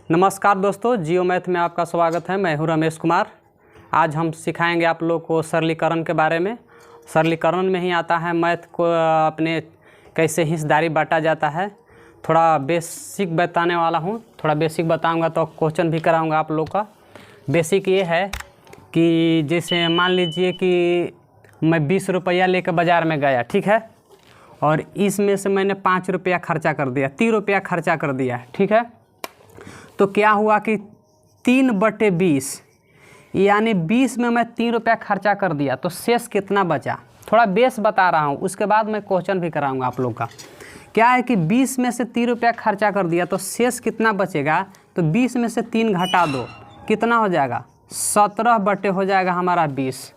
नमस्कार दोस्तों, जियो मैथ में आपका स्वागत है। मैं हूं रमेश कुमार। आज हम सिखाएंगे आप लोग को सरलीकरण के बारे में। सरलीकरण में ही आता है मैथ को अपने कैसे हिस्सेदारी बांटा जाता है। थोड़ा बेसिक बताने वाला हूं, थोड़ा बेसिक बताऊंगा तो क्वेश्चन भी कराऊंगा आप लोग का। बेसिक ये है कि जैसे मान लीजिए कि मैं 20 रुपया लेकर बाज़ार में गया, ठीक है, और इसमें से मैंने 5 रुपया खर्चा कर दिया, 3 रुपया खर्चा कर दिया, ठीक है। तो क्या हुआ कि 3/20 यानी 20 में मैं 3 रुपया खर्चा कर दिया, तो शेष कितना बचा। थोड़ा बेस बता रहा हूँ, उसके बाद मैं क्वेश्चन भी कराऊंगा आप लोग का। क्या है कि 20 में से 3 रुपया खर्चा कर दिया तो शेष कितना बचेगा। तो 20 में से 3 घटा दो, कितना हो जाएगा 17 बटे हो जाएगा हमारा 20,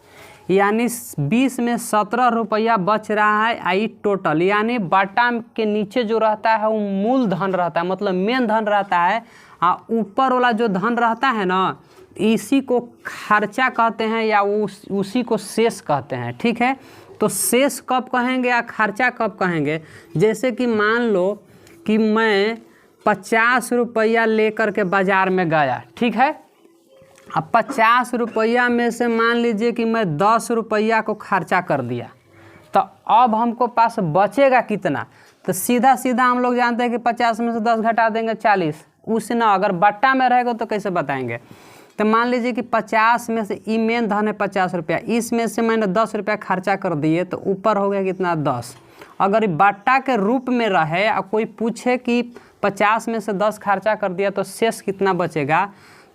यानी 20 में 17 रुपया बच रहा है। आई टोटल यानी बाटा के नीचे जो रहता है वो मूल धन रहता है, मतलब मेन धन रहता है। ऊपर वाला जो धन रहता है ना, इसी को खर्चा कहते हैं या उसी को शेष कहते हैं, ठीक है। तो शेष कब कहेंगे या खर्चा कब कहेंगे। जैसे कि मान लो कि मैं 50 रुपया लेकर के बाज़ार में गया, ठीक है। अब 50 रुपया में से मान लीजिए कि मैं 10 रुपया को खर्चा कर दिया, तो अब हमको पास बचेगा कितना। तो सीधा सीधा हम लोग जानते हैं कि 50 में से 10 घटा देंगे 40। उससे ना अगर बट्टा में रहेगा तो कैसे बताएंगे। तो मान लीजिए कि 50 में से ई मेन धन है 50 रुपया, इसमें से मैंने 10 रुपया खर्चा कर दिए, तो ऊपर हो गया कितना 10। अगर ये बट्टा के रूप में रहे और कोई पूछे कि 50 में से 10 खर्चा कर दिया तो शेष कितना बचेगा,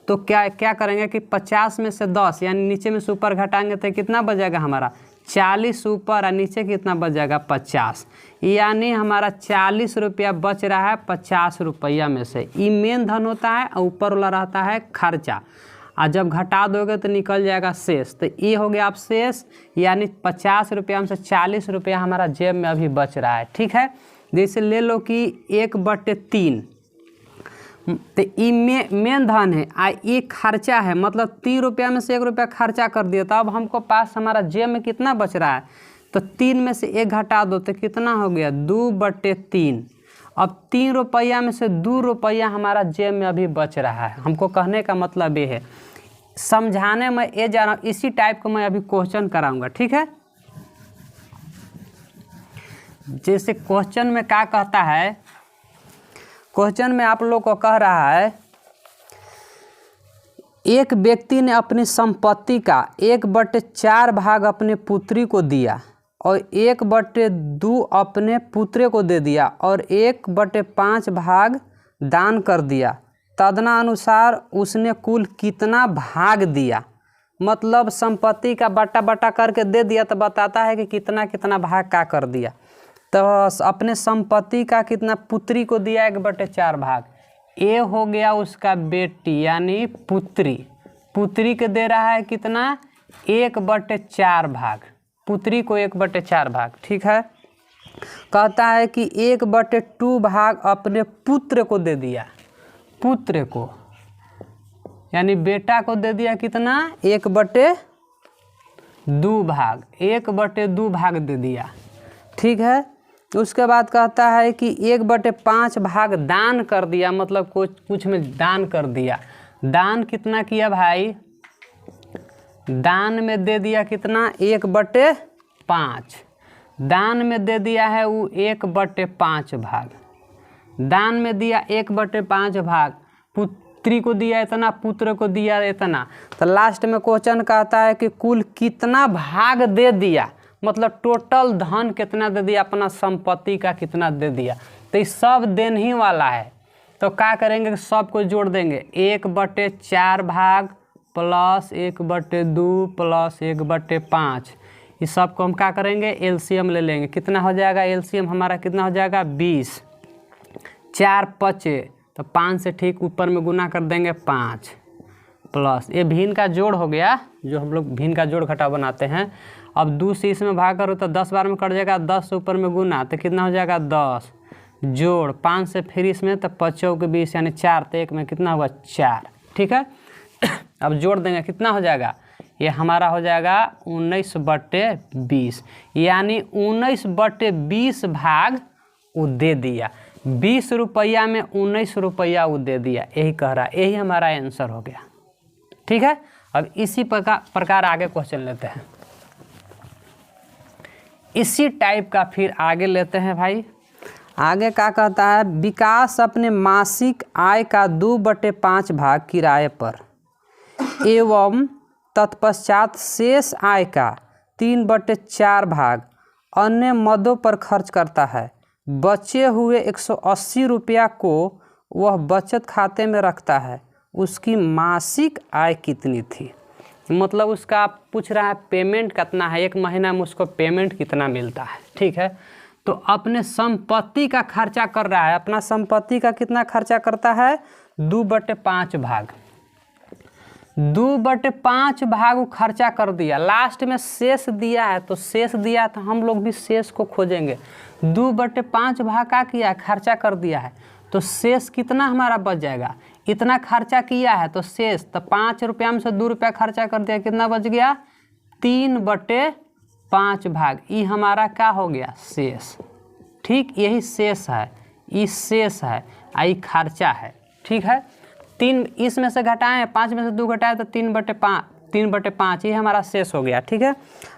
तो क्या करेंगे कि 50 में से 10 यानी नीचे में से ऊपर घटाएंगे तो कितना बचेगा हमारा 40 ऊपर, और नीचे कितना बच जाएगा 50, यानी हमारा 40 रुपया बच रहा है 50 रुपया में से। ये मेन धन होता है और ऊपर वाला रहता है खर्चा, और जब घटा दोगे तो निकल जाएगा शेष। तो ये हो गया आप शेष, यानी 50 रुपया में से 40 रुपया हमारा जेब में अभी बच रहा है, ठीक है। जैसे ले लो कि 1/3, तो ये मेन धन है, ये खर्चा है, मतलब 3 रुपया में से 1 रुपया खर्चा कर दिया। तो अब हमको पास हमारा जेब में कितना बच रहा है, तो 3 में से 1 घटा दो तो कितना हो गया 2/3। अब 3 रुपया में से 2 रुपया हमारा जेब में अभी बच रहा है। हमको कहने का मतलब ये है, समझाने में ये जा रहा हूँ, इसी टाइप का मैं अभी क्वेश्चन कराऊंगा, ठीक है। जैसे क्वेश्चन में क्या कहता है, क्वेश्चन में आप लोग को कह रहा है एक व्यक्ति ने अपनी संपत्ति का 1/4 भाग अपने पुत्री को दिया और 1/2 अपने पुत्र को दे दिया और 1/5 भाग दान कर दिया। तदनुसार उसने कुल कितना भाग दिया। मतलब संपत्ति का बटा करके दे दिया तो बताता है कि कितना कितना भाग का कर दिया। तो अपने संपत्ति का कितना पुत्री को दिया 1/4 भाग। ए हो गया उसका बेटी यानी पुत्री के दे रहा है कितना 1/4 भाग, पुत्री को 1/4 भाग, ठीक है। कहता है कि 1/2 भाग अपने पुत्र को दे दिया, पुत्र को यानी बेटा को दे दिया कितना 1/2 भाग, 1/2 भाग दे दिया, ठीक है। उसके बाद कहता है कि 1/5 भाग दान कर दिया, मतलब कुछ में दान कर दिया। दान कितना किया भाई, दान में दे दिया कितना 1/5, दान में दे दिया है वो 1/5 भाग, दान में दिया 1/5 भाग, पुत्री को दिया इतना, पुत्र को दिया इतना। तो लास्ट में क्वेश्चन कहता है कि कुल कितना भाग दे दिया, मतलब टोटल धन कितना दे दिया, अपना संपत्ति का कितना दे दिया। तो ये सब देने ही वाला है, तो क्या करेंगे सबको जोड़ देंगे 1/4 भाग प्लस 1/2 प्लस 1/5, इस सब को हम क्या करेंगे एलसीएम ले लेंगे। कितना हो जाएगा एलसीएम हमारा, कितना हो जाएगा 20, 4 बचे तो 5 से ठीक ऊपर में गुना कर देंगे 5 प्लस ये भिन्न का जोड़ हो गया, जो हम लोग भिन्न का जोड़ घटाव बनाते हैं। अब 2 से इसमें भाग करो तो 10 बार में कट जाएगा, 10 से ऊपर में गुना तो कितना हो जाएगा 10, जोड़ 5 से फिर इसमें तो 5 के 20 यानी 4, तो 1 में कितना हुआ 4, ठीक है। अब जोड़ देंगे कितना हो जाएगा, ये हमारा हो जाएगा 19/20, यानी 19/20 भाग वो दे दिया, 20 रुपया में 19 रुपया वो दे दिया, यही कह रहा है, यही हमारा आंसर हो गया। ठीक है, अब इसी प्रकार आगे क्वेश्चन लेते हैं। इसी टाइप का फिर आगे लेते हैं भाई। आगे क्या कहता है, विकास अपने मासिक आय का 2/5 भाग किराए पर एवं तत्पश्चात शेष आय का 3/4 भाग अन्य मदों पर खर्च करता है। बचे हुए 180 रुपया को वह बचत खाते में रखता है। उसकी मासिक आय कितनी थी? मतलब उसका पूछ रहा है पेमेंट कितना है, एक महीना में उसको पेमेंट कितना मिलता है। ठीक है, तो अपने संपत्ति का खर्चा कर रहा है। अपना संपत्ति का कितना खर्चा करता है? 2/5 भाग। 2/5 भाग वो खर्चा कर दिया। लास्ट में शेष दिया है, तो शेष दिया तो हम लोग भी शेष को खोजेंगे। 2/5 भाग का किया, खर्चा कर दिया है, तो शेष कितना हमारा बच जाएगा? इतना खर्चा किया है तो शेष, तो 5 रुपया में से 2 रुपया खर्चा कर दिया, कितना बच गया? 3/5 भाग। ये हमारा क्या हो गया? शेष। ठीक, यही शेष है, ये शेष है, ये खर्चा है। ठीक है, 3 इसमें से घटाएं, 5 में से 2 घटाएं तो 3/5, ये हमारा शेष हो गया। ठीक है,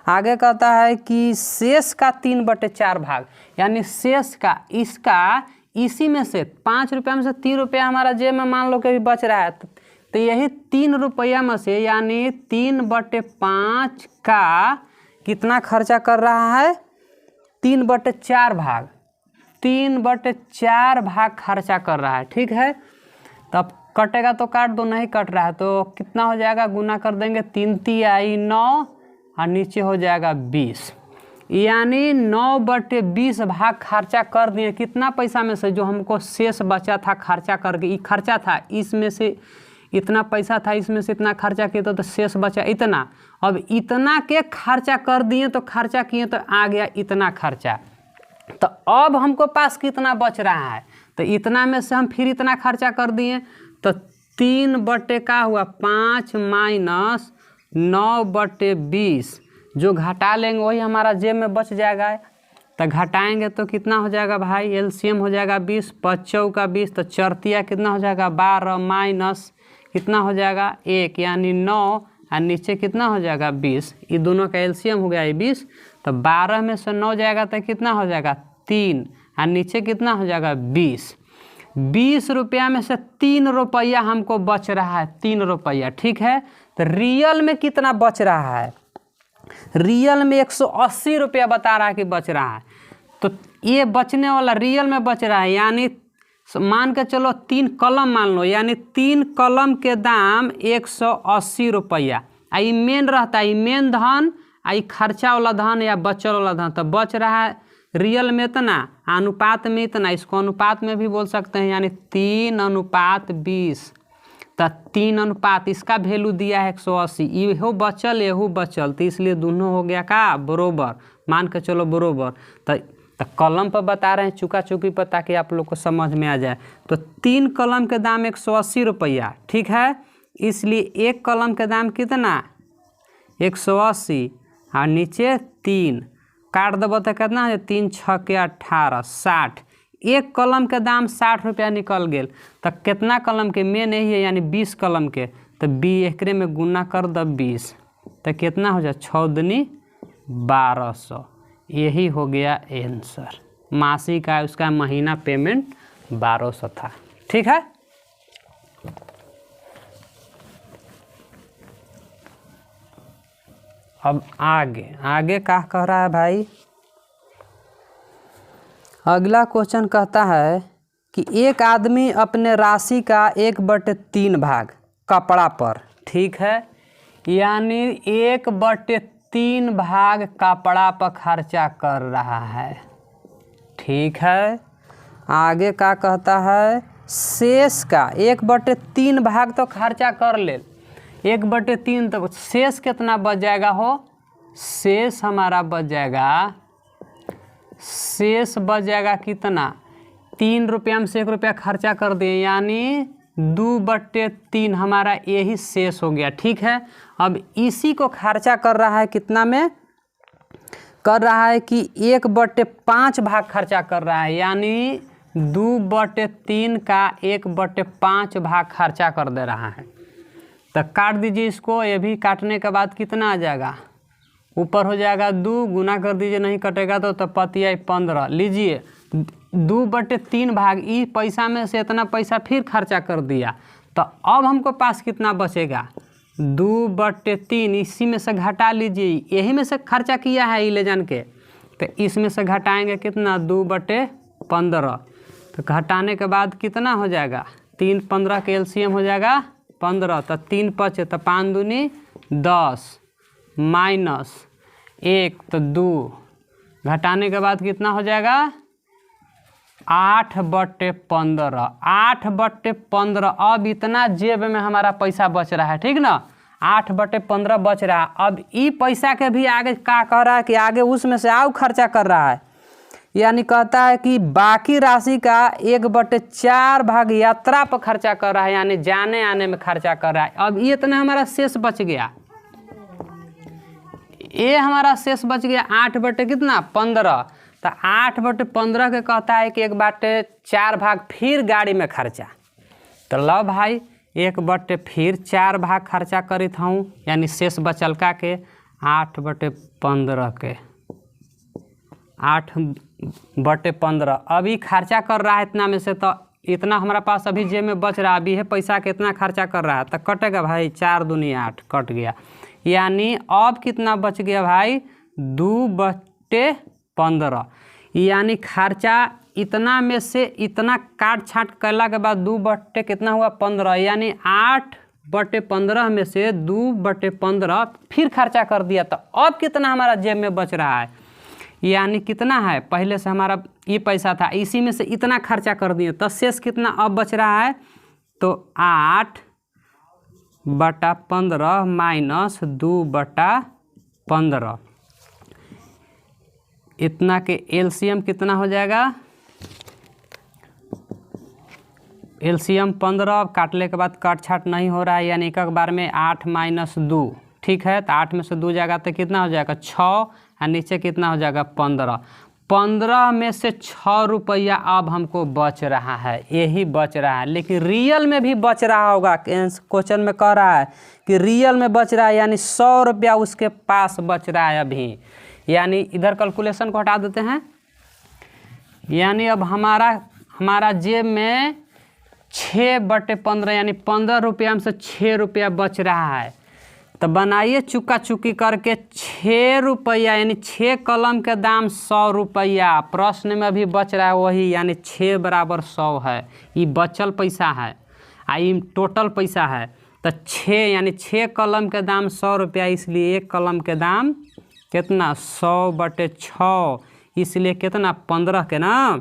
आगे कहता है कि शेष का 3/4 भाग, यानी शेष का इसका इसी में से 5 रुपया में से 3 रुपया हमारा जेब में मान लो कि बच रहा है, तो यही 3 रुपया में से यानी 3/5 का कितना खर्चा कर रहा है? 3/4 भाग। 3/4 भाग खर्चा कर रहा है। ठीक है, तब कटेगा तो काट दो, नहीं कट रहा है तो कितना हो जाएगा? गुना कर देंगे, 3 तिहाई 9 और नीचे हो जाएगा 20, यानी 9/20 भाग खर्चा कर दिए। कितना पैसा में से? जो हमको शेष बचा था खर्चा करके, ये खर्चा था, इसमें से इतना पैसा था, इसमें से इतना खर्चा किया तो शेष बचा इतना। अब इतना के खर्चा कर दिए तो खर्चा किए तो आ गया इतना खर्चा। तो अब हमको पास कितना बच रहा है? तो इतना में से हम फिर इतना खर्चा कर दिए, तो 3 का हुआ 5 माइनस 9/20, जो घटा लेंगे वही हमारा जेब में बच जाएगा। तो घटाएंगे तो कितना हो जाएगा भाई? एलसीएम हो जाएगा 20, 5 चौका 20, तो चरतिया कितना हो जाएगा? 12 माइनस कितना हो जाएगा? 1, यानी 9, और नीचे कितना हो जाएगा? 20। ये दोनों का एलसीएम हो गया ये 20, तो 12 में से 9 जाएगा तो कितना हो जाएगा? 3, और नीचे कितना हो जाएगा? 20। 20 रुपया में से 3 रुपया हमको बच रहा है, 3 रुपया। ठीक है, तो रियल में कितना बच रहा है? रियल में 180 रुपया बता रहा है कि बच रहा है। तो ये बचने वाला रियल में बच रहा है, यानी मान के चलो 3 कलम मान लो, यानी 3 कलम के दाम 180 रुपया। आई मेन रहता है, मेन धन, आई खर्चा वाला धन या बचल वाला धन। तो बच रहा है रियल में इतना, अनुपात में इतना, इसको अनुपात में भी बोल सकते हैं, यानी 3:20। तो 3 अनुपात, इसका वैल्यू दिया है 180, ये बचल यहू बचल, तो इसलिए दोनों हो गया का बरोबर, मान के चलो बरोबर। तो कलम पर बता रहे हैं चुका चुकी पर, ताकि आप लोग को समझ में आ जाए। तो 3 कलम के दाम 180 रुपया। ठीक है, इसलिए 1 कलम के दाम कितना? 180, और नीचे 3 काट देव तो कितना है? 3 6 18, 60। 1 कलम के दाम 60 रुपया निकल गए। तो कितना कलम के? मेन यही है, यानी 20 कलम के। तो 20 एकरे में गुना कर दो 20, तो कितना हो जाए? 6 दूनी 1200। यही हो गया आंसर। मासिक आय उसका महीना पेमेंट 1200 था। ठीक है, अब आगे क्या कह रहा है भाई? अगला क्वेश्चन कहता है कि एक आदमी अपने राशि का 1/3 भाग कपड़ा पर, ठीक है, यानी 1/3 भाग कपड़ा पर खर्चा कर रहा है। ठीक है, आगे क्या कहता है? शेष का 1/3 भाग तो खर्चा कर ले, 1/3, तो शेष कितना बच जाएगा हो? शेष हमारा बच जाएगा, शेष बच जाएगा कितना? 3 रुपया में से 1 रुपया खर्चा कर दिए, यानी 2/3 हमारा यही शेष हो गया। ठीक है, अब इसी को खर्चा कर रहा है कितना में? कर रहा है कि 1/5 भाग खर्चा कर रहा है, यानी 2/3 का 1/5 भाग खर्चा कर दे रहा है। तो काट दीजिए इसको, ये भी काटने के बाद कितना आ जाएगा, ऊपर हो जाएगा 2, गुना कर दीजिए, नहीं कटेगा तो पतिया 15। लीजिए 2/3 भाग, इस पैसा में से इतना पैसा फिर खर्चा कर दिया, तो अब हमको पास कितना बचेगा, 2/3। इसी में से घटा लीजिए, यही में से खर्चा किया है ले जान के, तो इसमें से घटाएंगे कितना, 2/15। तो घटाने के बाद कितना हो जाएगा, 3 15 के एलसीएम हो जाएगा 15, तो 3 5 तो 5 दूनी 10 माइनस 1 तो 2, घटाने के बाद कितना हो जाएगा 8/15। 8/15। अब इतना जेब में हमारा पैसा बच रहा है, ठीक ना, 8/15 बच रहा है। अब ये पैसा के भी आगे क्या कह रहा है कि आगे उसमें से और खर्चा कर रहा है, यानी कहता है कि बाकी राशि का 1/4 भाग यात्रा पर खर्चा कर रहा है, यानी जाने आने में खर्चा कर रहा है। अब ये इतना हमारा शेष बच गया, ये हमारा शेष बच गया 8/15। तो 8/15 के कहता है कि 1/4 भाग फिर गाड़ी में खर्चा। तो लो भाई 1/4 भाग खर्चा करित हूँ, यानी शेष बचलका के 8/15 के 8/15। अभी खर्चा कर रहा है इतना में से, तो इतना हमारा पास अभी जेब में बच रहा है, अभी है पैसा कितना खर्चा कर रहा है, तो कटेगा भाई 4 दूनी 8 कट गया, यानी अब कितना बच गया भाई 2/15। यानी खर्चा इतना में से इतना काट छाट करला के बाद 2 कितना हुआ 15, यानी 8/15 में से 2/15 फिर खर्चा कर दिया। तो अब कितना हमारा जेब में बच रहा है, यानी कितना है, पहले से हमारा ये पैसा था, इसी में से इतना खर्चा कर दिए, तो शेष कितना अब बच रहा है, तो 8/15 माइनस 2/15, इतना के एलसीएम कितना हो जाएगा, एलसीएम 15। अब काटने के बाद काट छाट नहीं हो रहा है, यानी एक बार में 8 माइनस 2, ठीक है, तो 8 में से 2 जाएगा तो कितना हो जाएगा 6, और नीचे कितना हो जाएगा 15। 15 में से 6 रुपया अब हमको बच रहा है, यही बच रहा है, लेकिन रियल में भी बच रहा होगा। क्वेश्चन में कह रहा है कि रियल में बच रहा है, यानी 100 रुपया उसके पास बच रहा है अभी, यानी इधर कैलकुलेशन को हटा देते हैं, यानी अब हमारा जेब में 6/15 यानी 15 रुपया में से 6 रुपया बच रहा है। तो बनाइए चुका चुकी करके 6 रुपया, यानी 6 कलम के दाम 100 रुपया, प्रश्न में भी बच रहा है वही, यानी 6 बराबर 100 है, ये बचल पैसा है, ये टोटल पैसा है। तो 6 यानी 6 कलम के दाम 100 रुपया, इसलिए 1 कलम के दाम कितना 100/6, इसलिए कितना 15 के ना,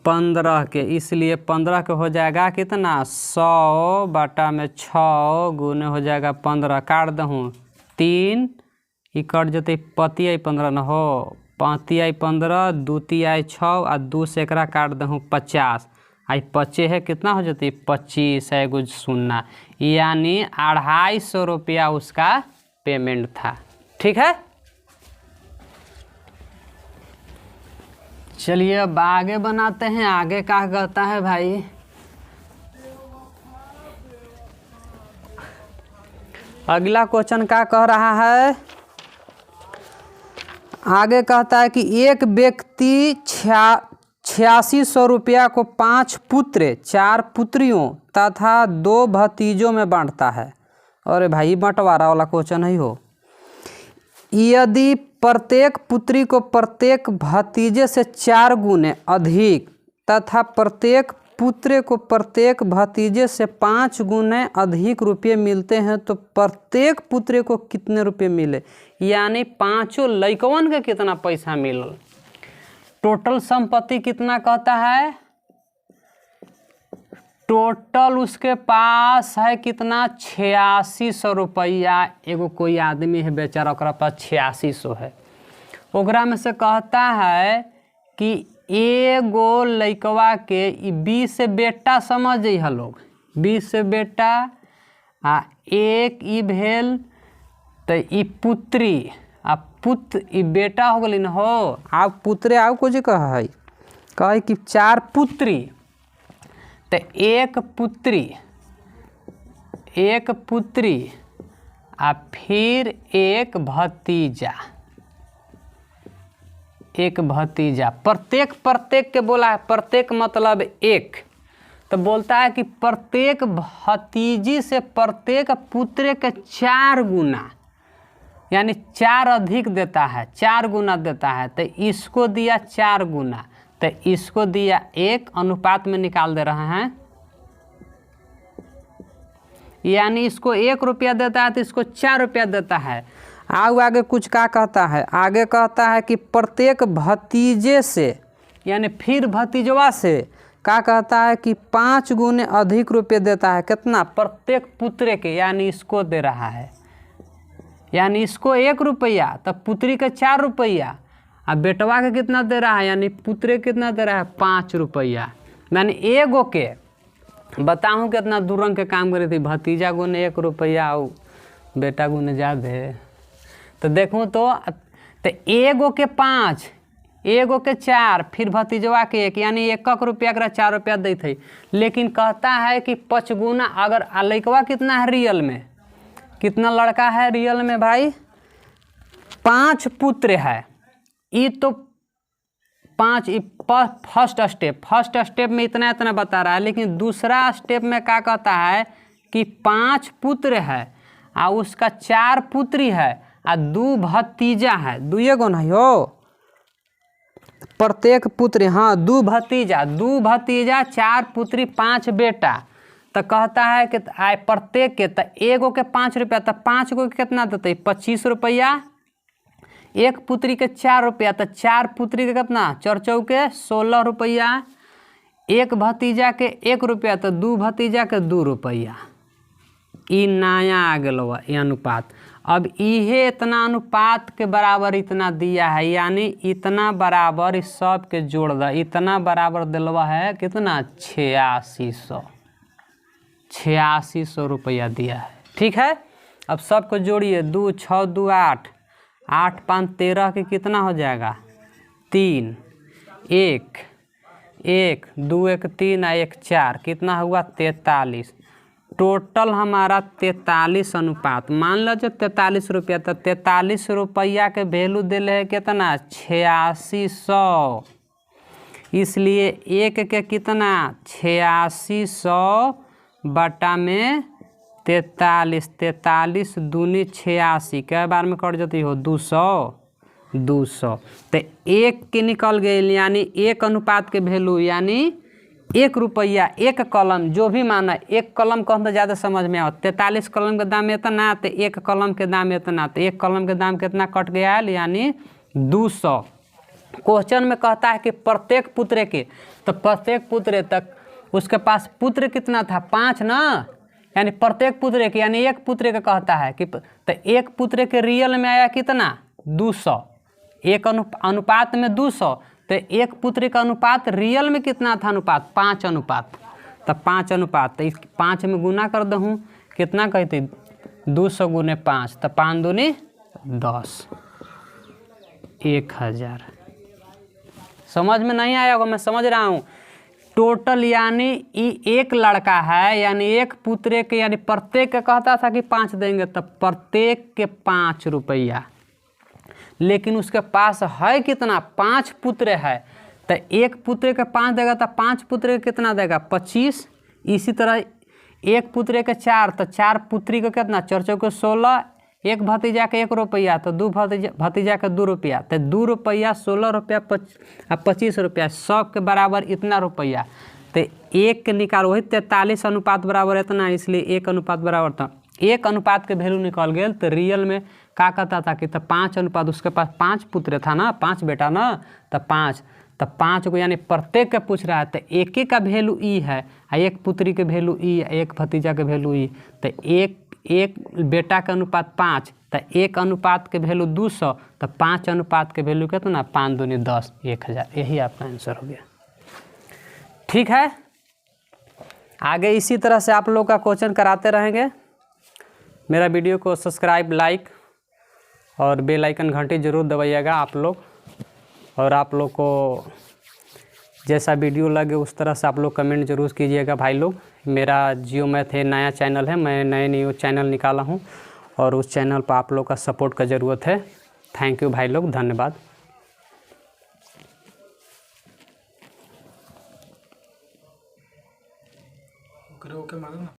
15 के, इसलिए 15 के हो जाएगा कितना 100/6 गुने हो जाएगा 15, काट दूँ 3, ये कट जते पतिया 15 न हो, 5 15 2 6 और 2 से एकरा काट दूँ 50, आई 25 है कितना हो जाती 25 है कुछ सुनना, यानी 250 रुपया उसका पेमेंट था, ठीक है। चलिए अब आगे बनाते हैं, आगे क्या कहता है भाई, अगला क्वेश्चन क्या कह रहा है, आगे कहता है कि एक व्यक्ति 8600 रुपया को 5 पुत्र 4 पुत्रियों तथा 2 भतीजों में बांटता है। अरे भाई बंटवारा वाला क्वेश्चन ही हो, यदि प्रत्येक पुत्री को प्रत्येक भतीजे से 4 गुने अधिक तथा प्रत्येक पुत्र को प्रत्येक भतीजे से 5 गुने अधिक रुपये मिलते हैं तो प्रत्येक पुत्र को कितने रुपये मिले, यानी 5 लड़कवन के कितना पैसा मिलल। टोटल संपत्ति कितना कहता है, टोटल उसके पास है कितना 8600 रुपया, एगो कोई आदमी है बेचारा ओकरा पास 8600 है, ओकरा में से कहता है कि एगो लड़कवा के 20 से बेटा समझ है लोग, 20 से बेटा आ 1 ई भेल तो ई पुत्री आ पुत्र ई बेटा हो गई न हो। आप पुत्रे आओ कुछ कह कि 4 पुत्री, तो एक पुत्री आ फिर एक भतीजा। प्रत्येक के बोला है, प्रत्येक मतलब एक, तो बोलता है कि प्रत्येक भतीजी से प्रत्येक पुत्र के 4 गुना, यानी 4 अधिक देता है, 4 गुना देता है। तो इसको दिया 4 गुना, तो इसको दिया 1, अनुपात में निकाल दे रहे हैं। यानी इसको 1 रुपया देता है तो इसको 4 रुपया देता है। आगे कुछ क्या कहता है, आगे कहता है कि प्रत्येक भतीजे से, यानी फिर भतीजवा से क्या कहता है कि 5 गुने अधिक रुपये देता है। कितना? प्रत्येक पुत्र के, यानी इसको दे रहा है, यानी इसको 1 रुपया, तब पुत्री के 4 रुपया, अब बेटवा के कितना दे रहा है, यानी पुत्र कितना दे रहा है 5 रुपया। मैंने एगो के बताऊँ कितना दूरंग के काम करी थी, भतीजा गुने 1 रुपया और बेटा गुने ज़्यादा। तो देखूँ तो एगो के 5, एगो के 4, फिर भतीजवा के 1, यानी 1 रुपया का 4 रुपया देते। लेकिन कहता है कि 5 गुना, अगर लड़कवा कितना है रियल में, कितना लड़का है रियल में भाई, 5 पुत्र है। ये तो 5 फर्स्ट स्टेप में इतना बता रहा है। लेकिन दूसरा स्टेप में क्या कहता है कि 5 पुत्र है और उसका 4 पुत्री है और 2 भतीजा है। 2 गो नहीं हो, प्रत्येक पुत्र, हाँ 2 भतीजा 4 पुत्री 5 बेटा। तो कहता है कि प्रत्येक के, तो एगो के 5 रुपया, तो 5 गो के कितना देते 25 रुपया, 1 पुत्री के 4 रुपया, तो 4 पुत्री के कितना 4 चौके 16 रुपया, 1 भतीजा के 1 रुपया, तो 2 भतीजा के 2 रुपया। ई नया आ गया ये अनुपात। अब इहे इतना अनुपात के बराबर इतना दिया है, यानी इतना बराबर इस सब के जोड़ द, इतना बराबर दिलवा है कितना 8600 रुपया दिया है। ठीक है, अब सबको जोड़िए, 2 6 2 8, 8 5 13 के कितना हो जाएगा 3, 1 1 2 1 3 और 1 4, कितना हुआ 43। टोटल हमारा 43 अनुपात, मान लो जो 43 रुपया, तो 43 रुपया के वैल्यू दिले है कितना 8600। इसलिए 1 के कितना 8600 बटा में 43, 43 दूनी 86, कै बार में कट जाती हो 200। तो 1 के निकल गए, यानी 1 अनुपात के वैल्यू, यानी 1 रुपया 1 कलम, जो भी माना 1 कलम कहते तो ज़्यादा समझ में आओ। 43 कलम के दाम इतना, तो 1 कलम के दाम इतना, तो 1 कलम के दाम कितना कट गया है, यानी 200। क्वेश्चन में कहता है कि प्रत्येक पुत्र के, तो प्रत्येक पुत्र तक उसके पास पुत्र कितना था 5 ना, यानी प्रत्येक पुत्र के, यानी 1 पुत्र का कहता है कि, तो 1 पुत्र के रियल में आया कितना 200, 1 अनुपात में 200, तो 1 पुत्र का अनुपात रियल में कितना था अनुपात 5 अनुपात, तो 5 अनुपात, तो 5 में गुना कर दूँ कितना कहते 200 गुने 5, तो 5 दूनी 10, 1000। समझ में नहीं आया होगा, मैं समझ रहा हूँ। टोटल यानी ये 1 लड़का है, यानी 1 पुत्र के, यानी प्रत्येक का कहता था कि 5 देंगे, तब प्रत्येक के 5 रुपया। लेकिन उसके पास है कितना 5 पुत्र है, तो 1 पुत्र के 5 देगा, तो 5 पुत्र के कितना देगा 25। इसी तरह 1 पुत्र के 4, तो 4 पुत्री को कितना 4 चौके 16, 1 भतीजा के 1 रुपया, तो 2 भतीजा के 2 रुपया, तो 2 रुपया 16 रुपया 25 रुपया, सब के बराबर इतना रुपया। तो 1 के निकाल, वही 43 अनुपात बराबर इतना, इसलिए 1 अनुपात बराबर था। 1 अनुपात के वैल्यू निकल गए, तो रियल में क्या कहता था कि तो 5 अनुपात, उसके पास 5 पुत्र था ना, 5 बेटा ना, तो 5 को, यानी प्रत्येक का पूछ रहा है, तो 1 का वैल्यू ई है, 1 पुत्री के वैल्यू ई, 1 भतीजा के वैल्यू ई, तो 1 बेटा का अनुपात 5, तो 1 अनुपात के वैल्यू 200, तो 5 अनुपात के वैल्यू कितना 5 दूनी 10, 1000। यही आपका आंसर हो गया। ठीक है, आगे इसी तरह से आप लोग का क्वेश्चन कराते रहेंगे। मेरा वीडियो को सब्सक्राइब, लाइक और बेल आइकन घंटी ज़रूर दबाइएगा आप लोग। और आप लोग को जैसा वीडियो लगे उस तरह से आप लोग कमेंट जरूर कीजिएगा भाई लोग। मेरा जियो मैथ है, नया चैनल है, मैं नए चैनल निकाला हूँ और उस चैनल पर आप लोग का सपोर्ट का ज़रूरत है। थैंक यू भाई लोग, धन्यवाद। ओके मालूम ना।